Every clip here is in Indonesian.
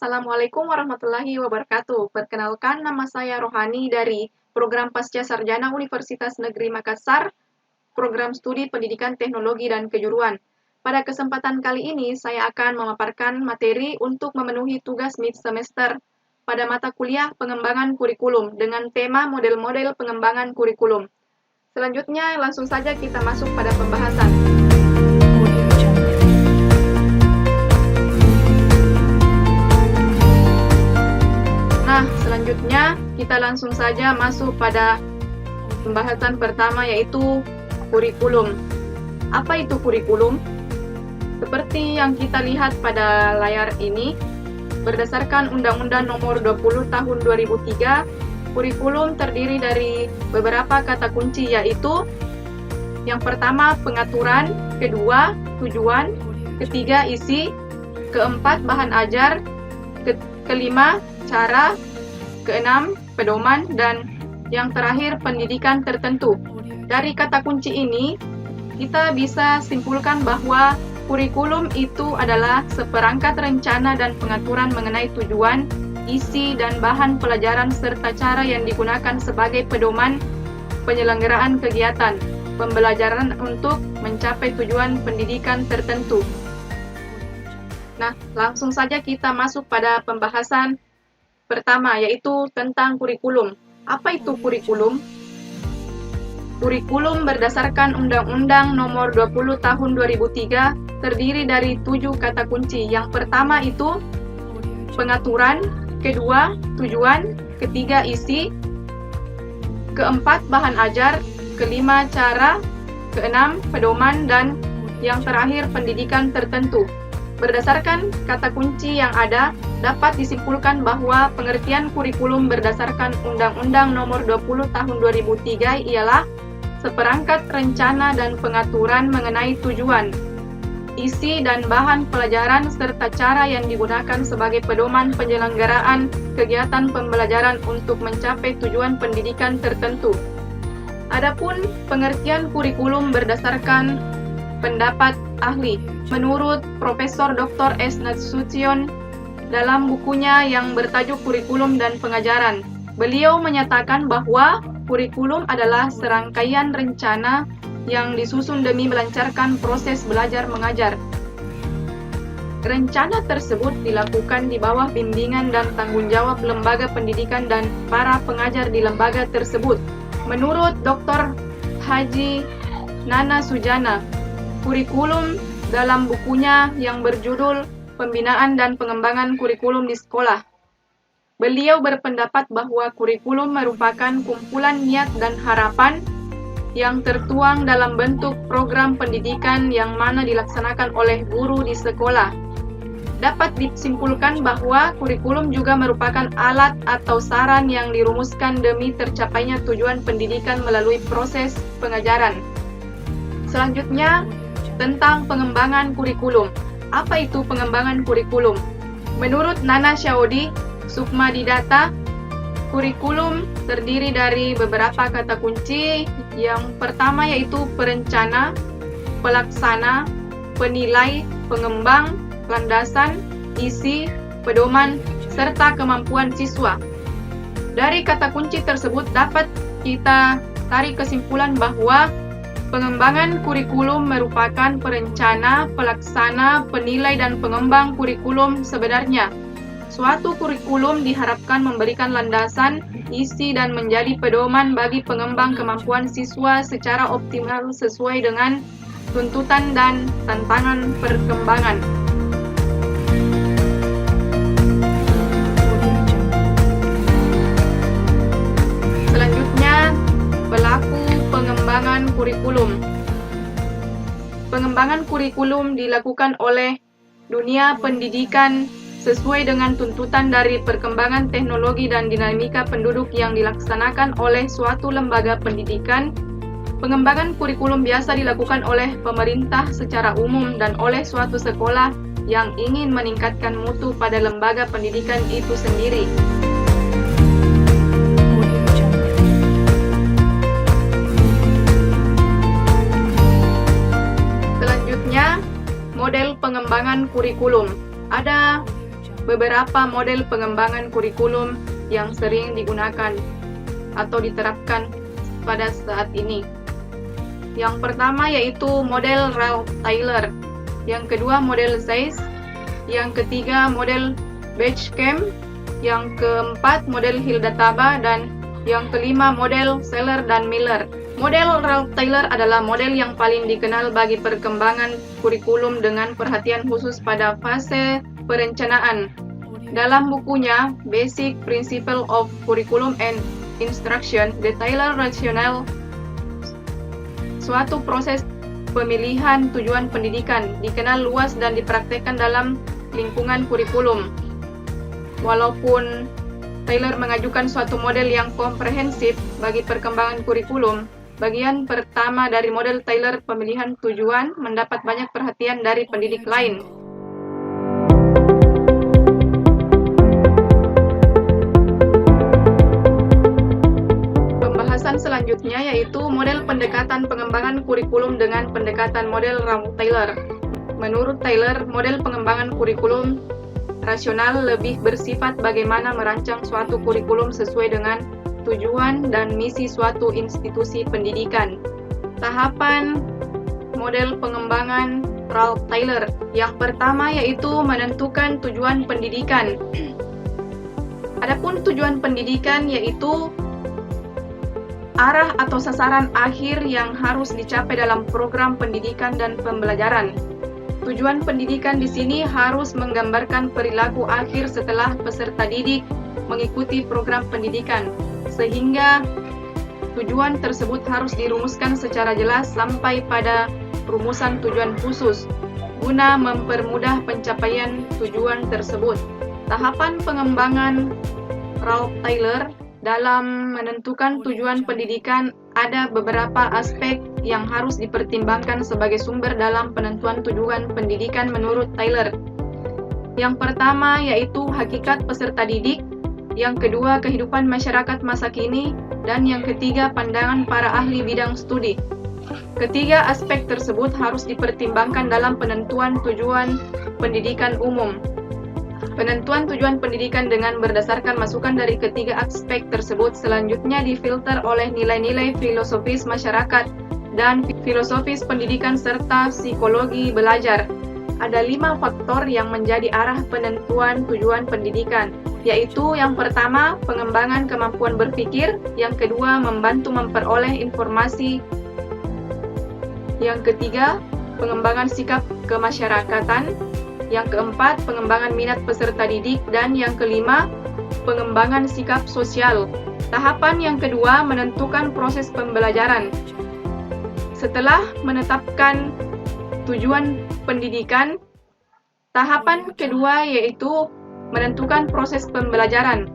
Assalamualaikum warahmatullahi wabarakatuh. Perkenalkan, nama saya Rohani dari Program Pasca Sarjana Universitas Negeri Makassar, Program Studi Pendidikan Teknologi dan Kejuruan. Pada kesempatan kali ini, saya akan memaparkan materi untuk memenuhi tugas mid semester pada mata kuliah pengembangan kurikulum dengan tema model-model pengembangan kurikulum. Selanjutnya, langsung saja kita masuk pada pembahasan. Nah, selanjutnya kita langsung saja masuk pada pembahasan pertama, yaitu kurikulum. Apa itu kurikulum? Seperti yang kita lihat pada layar ini, berdasarkan Undang-Undang Nomor 20 Tahun 2003, kurikulum terdiri dari beberapa kata kunci, yaitu yang pertama pengaturan, kedua tujuan, ketiga isi, keempat bahan ajar, kelima cara, keenam pedoman, dan yang terakhir pendidikan tertentu. Dari kata kunci ini, kita bisa simpulkan bahwa kurikulum itu adalah seperangkat rencana dan pengaturan mengenai tujuan, isi, dan bahan pelajaran serta cara yang digunakan sebagai pedoman penyelenggaraan kegiatan pembelajaran untuk mencapai tujuan pendidikan tertentu. Nah, langsung saja kita masuk pada pembahasan pertama, yaitu tentang kurikulum. Apa itu kurikulum? Kurikulum berdasarkan Undang-Undang Nomor 20 Tahun 2003 terdiri dari 7 kata kunci. Yang pertama itu pengaturan, kedua tujuan, ketiga isi, keempat bahan ajar, kelima cara, keenam pedoman, dan yang terakhir pendidikan tertentu. Berdasarkan kata kunci yang ada, dapat disimpulkan bahwa pengertian kurikulum berdasarkan Undang-Undang Nomor 20 Tahun 2003 ialah seperangkat rencana dan pengaturan mengenai tujuan, isi dan bahan pelajaran serta cara yang digunakan sebagai pedoman penyelenggaraan kegiatan pembelajaran untuk mencapai tujuan pendidikan tertentu. Adapun pengertian kurikulum berdasarkan pendapat ahli, menurut Profesor Dr. S. Nasution dalam bukunya yang bertajuk Kurikulum dan Pengajaran, beliau menyatakan bahwa kurikulum adalah serangkaian rencana yang disusun demi melancarkan proses belajar mengajar. Rencana tersebut dilakukan di bawah bimbingan dan tanggung jawab lembaga pendidikan dan para pengajar di lembaga tersebut. Menurut Dr. Haji Nana Sujana, kurikulum dalam bukunya yang berjudul Pembinaan dan Pengembangan Kurikulum di Sekolah. Beliau berpendapat bahwa kurikulum merupakan kumpulan niat dan harapan yang tertuang dalam bentuk program pendidikan yang mana dilaksanakan oleh guru di sekolah. Dapat disimpulkan bahwa kurikulum juga merupakan alat atau saran yang dirumuskan demi tercapainya tujuan pendidikan melalui proses pengajaran. Selanjutnya, tentang pengembangan kurikulum. Apa itu pengembangan kurikulum? Menurut Nana Syaodi Sukmadidata, kurikulum terdiri dari beberapa kata kunci. Yang pertama yaitu perencana, pelaksana, penilai, pengembang, landasan, isi, pedoman, serta kemampuan siswa. Dari kata kunci tersebut dapat kita tarik kesimpulan bahwa pengembangan kurikulum merupakan perencana, pelaksana, penilai, dan pengembang kurikulum sebenarnya. Suatu kurikulum diharapkan memberikan landasan, isi, dan menjadi pedoman bagi pengembang kemampuan siswa secara optimal sesuai dengan tuntutan dan tantangan perkembangan. Selanjutnya, pelaku pengembangan kurikulum. Pengembangan kurikulum dilakukan oleh dunia pendidikan sesuai dengan tuntutan dari perkembangan teknologi dan dinamika penduduk yang dilaksanakan oleh suatu lembaga pendidikan. Pengembangan kurikulum biasa dilakukan oleh pemerintah secara umum dan oleh suatu sekolah yang ingin meningkatkan mutu pada lembaga pendidikan itu sendiri. Selanjutnya, model pengembangan kurikulum. Ada beberapa model pengembangan kurikulum yang sering digunakan atau diterapkan pada saat ini. Yang pertama yaitu model Ralph Tyler, yang kedua model Zeiss, yang ketiga model Basecamp, yang keempat model Hilda-Taba, dan yang kelima model Seller dan Miller. Model Ralph Tyler adalah model yang paling dikenal bagi perkembangan kurikulum dengan perhatian khusus pada fase perencanaan. Dalam bukunya Basic Principle of Curriculum and Instruction, The Tyler Rationale, suatu proses pemilihan tujuan pendidikan dikenal luas dan dipraktekkan dalam lingkungan kurikulum. Walaupun Tyler mengajukan suatu model yang komprehensif bagi perkembangan kurikulum, bagian pertama dari model Tyler, pemilihan tujuan, mendapat banyak perhatian dari pendidik lain. Pembahasan selanjutnya yaitu model pendekatan pengembangan kurikulum dengan pendekatan model Ralph Tyler. Menurut Tyler, model pengembangan kurikulum rasional lebih bersifat bagaimana merancang suatu kurikulum sesuai dengan tujuan dan misi suatu institusi pendidikan. Tahapan model pengembangan Ralph Tyler. Yang pertama yaitu menentukan tujuan pendidikan. Adapun tujuan pendidikan yaitu arah atau sasaran akhir yang harus dicapai dalam program pendidikan dan pembelajaran. Tujuan pendidikan di sini harus menggambarkan perilaku akhir setelah peserta didik mengikuti program pendidikan, sehingga tujuan tersebut harus dirumuskan secara jelas sampai pada rumusan tujuan khusus guna mempermudah pencapaian tujuan tersebut. Tahapan pengembangan Ralph Tyler dalam menentukan tujuan pendidikan, ada beberapa aspek yang harus dipertimbangkan sebagai sumber dalam penentuan tujuan pendidikan menurut Tyler. Yang pertama yaitu hakikat peserta didik, yang kedua kehidupan masyarakat masa kini, dan yang ketiga pandangan para ahli bidang studi. Ketiga aspek tersebut harus dipertimbangkan dalam penentuan tujuan pendidikan umum. Penentuan tujuan pendidikan dengan berdasarkan masukan dari ketiga aspek tersebut selanjutnya difilter oleh nilai-nilai filosofis masyarakat dan filosofis pendidikan serta psikologi belajar. Ada 5 faktor yang menjadi arah penentuan tujuan pendidikan, yaitu yang pertama, pengembangan kemampuan berpikir, yang kedua, membantu memperoleh informasi, yang ketiga, pengembangan sikap kemasyarakatan, yang keempat, pengembangan minat peserta didik, dan yang kelima, pengembangan sikap sosial. Tahapan yang kedua, menentukan proses pembelajaran. Setelah menetapkan tujuan pendidikan, tahapan kedua yaitu menentukan proses pembelajaran.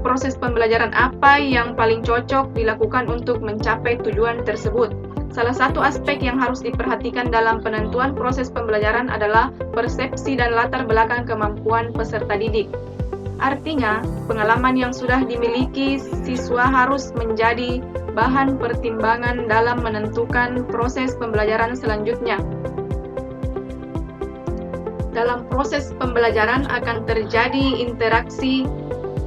Proses pembelajaran apa yang paling cocok dilakukan untuk mencapai tujuan tersebut. Salah satu aspek yang harus diperhatikan dalam penentuan proses pembelajaran adalah persepsi dan latar belakang kemampuan peserta didik. Artinya, pengalaman yang sudah dimiliki siswa harus menjadi bahan pertimbangan dalam menentukan proses pembelajaran selanjutnya. Dalam proses pembelajaran akan terjadi interaksi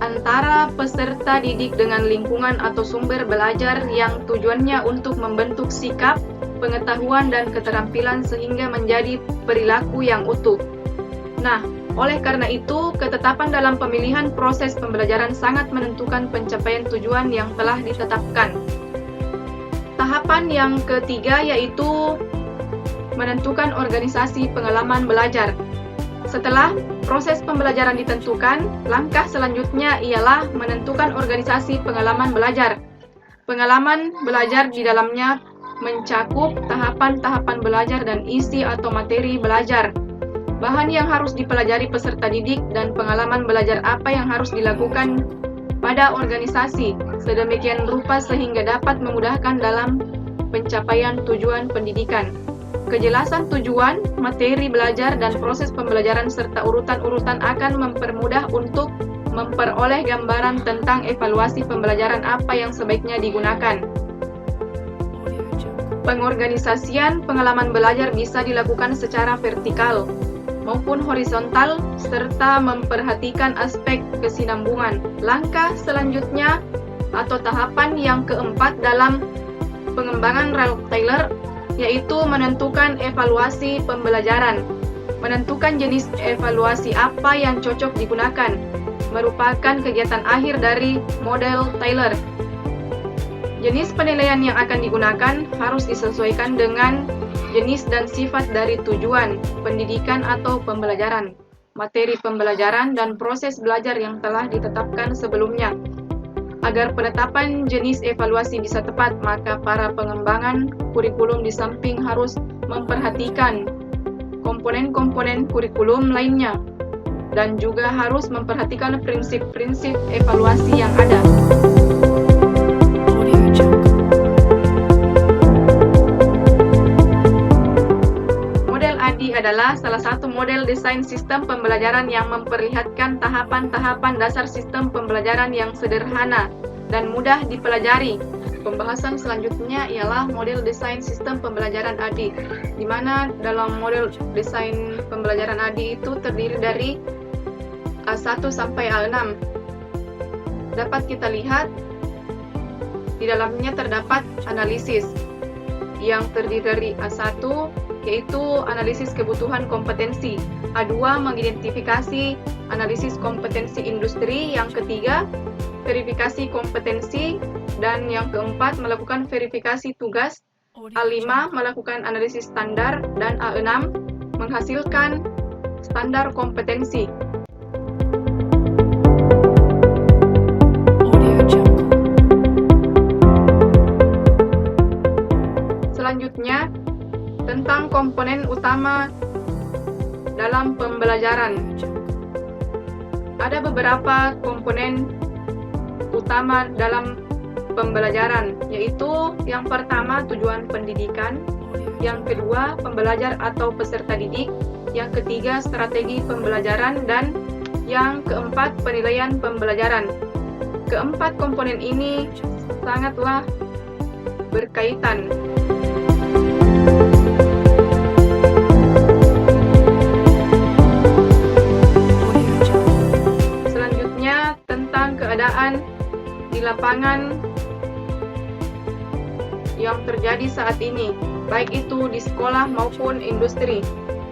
antara peserta didik dengan lingkungan atau sumber belajar yang tujuannya untuk membentuk sikap, pengetahuan, dan keterampilan sehingga menjadi perilaku yang utuh. Nah, oleh karena itu, ketetapan dalam pemilihan proses pembelajaran sangat menentukan pencapaian tujuan yang telah ditetapkan. Tahapan yang ketiga yaitu menentukan organisasi pengalaman belajar. Setelah proses pembelajaran ditentukan, langkah selanjutnya ialah menentukan organisasi pengalaman belajar. Pengalaman belajar di dalamnya mencakup tahapan-tahapan belajar dan isi atau materi belajar, bahan yang harus dipelajari peserta didik, dan pengalaman belajar apa yang harus dilakukan pada organisasi, sedemikian rupa sehingga dapat memudahkan dalam pencapaian tujuan pendidikan. Kejelasan tujuan, materi belajar, dan proses pembelajaran serta urutan-urutan akan mempermudah untuk memperoleh gambaran tentang evaluasi pembelajaran apa yang sebaiknya digunakan. Pengorganisasian pengalaman belajar bisa dilakukan secara vertikal. maupun horizontal, serta memperhatikan aspek kesinambungan. Langkah selanjutnya atau tahapan yang keempat dalam pengembangan Ralph Taylor yaitu menentukan evaluasi pembelajaran. Menentukan jenis evaluasi apa yang cocok digunakan merupakan kegiatan akhir dari model Taylor. Jenis penilaian yang akan digunakan harus disesuaikan dengan jenis dan sifat dari tujuan pendidikan atau pembelajaran, materi pembelajaran, dan proses belajar yang telah ditetapkan sebelumnya. Agar penetapan jenis evaluasi bisa tepat, maka para pengembangan kurikulum di samping harus memperhatikan komponen-komponen kurikulum lainnya dan juga harus memperhatikan prinsip-prinsip evaluasi yang ada. Model ADI adalah salah satu model desain sistem pembelajaran yang memperlihatkan tahapan-tahapan dasar sistem pembelajaran yang sederhana dan mudah dipelajari. Pembahasan selanjutnya ialah model desain sistem pembelajaran ADI, di mana dalam model desain pembelajaran ADI itu terdiri dari A1 sampai A6. Dapat kita lihat di dalamnya terdapat analisis yang terdiri dari A1 yaitu analisis kebutuhan kompetensi, A2 mengidentifikasi analisis kompetensi industri, yang ketiga verifikasi kompetensi, dan yang keempat melakukan verifikasi tugas, A5 melakukan analisis standar, dan A6 menghasilkan standar kompetensi. Selanjutnya, tentang komponen utama dalam pembelajaran. Ada beberapa komponen utama dalam pembelajaran, yaitu yang pertama tujuan pendidikan, yang kedua pembelajar atau peserta didik, yang ketiga strategi pembelajaran, dan yang keempat penilaian pembelajaran. Keempat komponen ini sangatlah berkaitan. Selanjutnya tentang keadaan di lapangan yang terjadi saat ini, baik itu di sekolah maupun industri.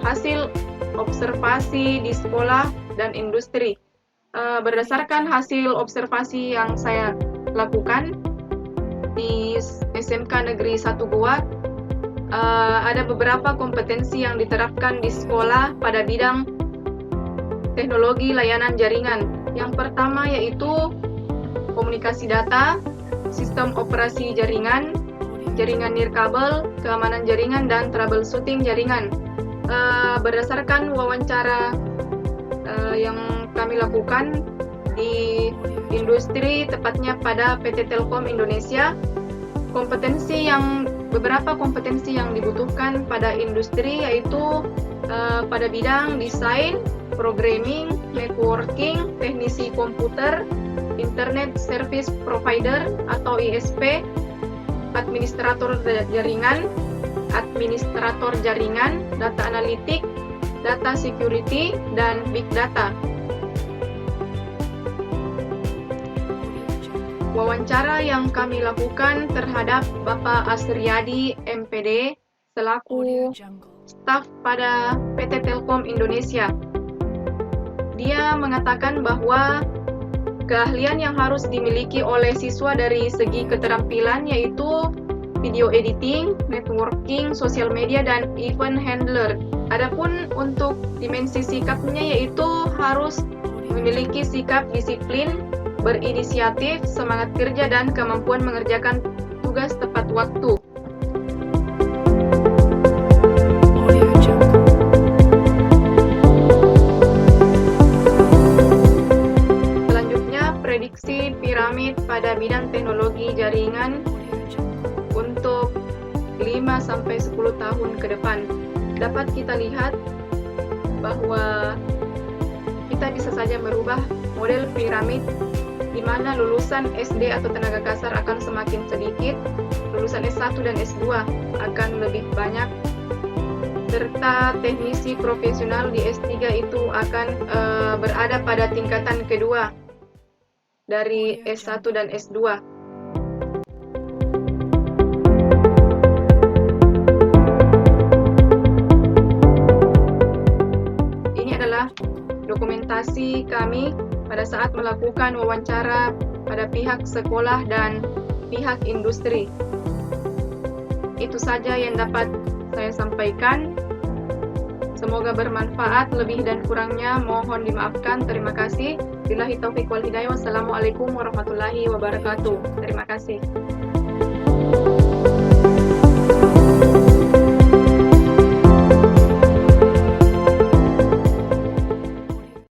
Hasil observasi di sekolah dan industri. Berdasarkan hasil observasi yang saya lakukan di SMK Negeri 1 Goa, ada beberapa kompetensi yang diterapkan di sekolah pada bidang teknologi layanan jaringan. Yang pertama yaitu komunikasi data, sistem operasi jaringan, jaringan nirkabel, keamanan jaringan, dan troubleshooting jaringan. Berdasarkan wawancara yang kami lakukan di industri, tepatnya pada PT Telkom Indonesia, beberapa kompetensi yang dibutuhkan pada industri yaitu pada bidang desain, programming, networking, teknisi komputer, internet service provider atau ISP, administrator jaringan, data analitik, data security, dan big data. Wawancara yang kami lakukan terhadap Bapak Asriyadi MPD selaku staf pada PT Telkom Indonesia. Dia mengatakan bahwa keahlian yang harus dimiliki oleh siswa dari segi keterampilan yaitu video editing, networking, sosial media, dan event handler. Adapun untuk dimensi sikapnya yaitu harus memiliki sikap disiplin, berinisiatif, semangat kerja, dan kemampuan mengerjakan tugas tepat waktu. Selanjutnya, prediksi piramid pada bidang teknologi jaringan untuk 5-10 tahun ke depan. Dapat kita lihat bahwa kita bisa saja merubah model piramid di mana lulusan SD atau tenaga kasar akan semakin sedikit, lulusan S1 dan S2 akan lebih banyak, serta teknisi profesional di S3 itu akan berada pada tingkatan kedua dari S1 dan S2. Ini adalah dokumentasi kami pada saat melakukan wawancara pada pihak sekolah dan pihak industri. Itu saja yang dapat saya sampaikan. Semoga bermanfaat, lebih dan kurangnya mohon dimaafkan. Terima kasih. Billahi taufiq wal hidayah. Wassalamualaikum warahmatullahi wabarakatuh. Terima kasih.